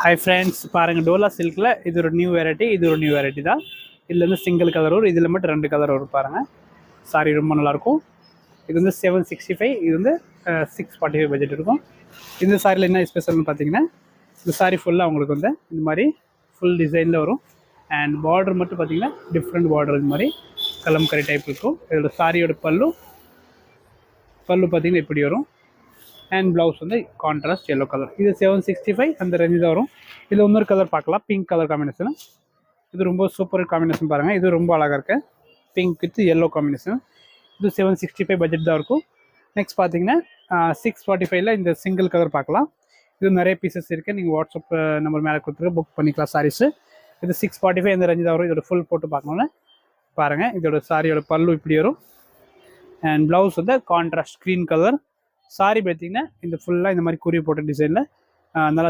Hi friends, பாருங்கள் டோலா சில்கில் இது ஒரு நியூ வெரைட்டி. இது ஒரு நியூ வெரைட்டி தான். இதில் வந்து சிங்கிள் கலர் வரும், இதில் மட்டும் 2 கலர் வரும். பாருங்கள், சாரி ரொம்ப நல்லாயிருக்கும். இது வந்து 765, இது வந்து 645 பட்ஜெட் இருக்கும். இந்த சாரியில் என்ன ஸ்பெஷல்னு பார்த்தீங்கன்னா, இந்த சாரி ஃபுல்லாக உங்களுக்கு வந்து இந்த மாதிரி ஃபுல் டிசைனில் வரும். அண்ட் பார்டர் மட்டும் பார்த்தீங்கன்னா டிஃப்ரெண்ட் பார்டர், இந்த மாதிரி கலம்கரி டைப் இருக்கும். இதோட சாரியோட பல்லு பார்த்தீங்கன்னா இப்படி வரும். அண்ட் ப்ளவுஸ் வந்து கான்ட்ராஸ்ட் எல்லோ கலர். இது 765 அந்த ரேஞ்சு தான் வரும். இதில் இன்னொரு கலர் பார்க்கலாம், பிங்க் கலர் காம்பினேஷன். இது ரொம்ப சூப்பர் காம்பினேஷன் பாருங்கள். இது ரொம்ப அழகாக இருக்குது, பிங்க் வித் எல்லோ காம்பினேஷன். இது 765 பட்ஜெட் தான் இருக்கும். நெக்ஸ்ட் பார்த்தீங்கன்னா 645 இந்த சிங்கிள் கலர் பார்க்கலாம். இது நிறைய பீசஸ் இருக்குது, நீங்கள் வாட்ஸ்அப் நம்பர் மேலே கொடுத்துட்டு புக் பண்ணிக்கலாம் சாரீஸு. இது 645 இந்த ரேஞ்சு தான் வரும். இதோட ஃபுல் போட்டு பார்க்கணுன்னு பாருங்கள். இதோட சாரியோட பல்லு இப்படி வரும். அண்ட் ப்ளவுஸ் வந்து கான்ட்ராஸ்ட் க்ரீன் கலர். சாரி பார்த்தீங்கன்னா இந்த ஃபுல்லாக இந்த மாதிரி குறி போட்ட டிசைனில் நல்லா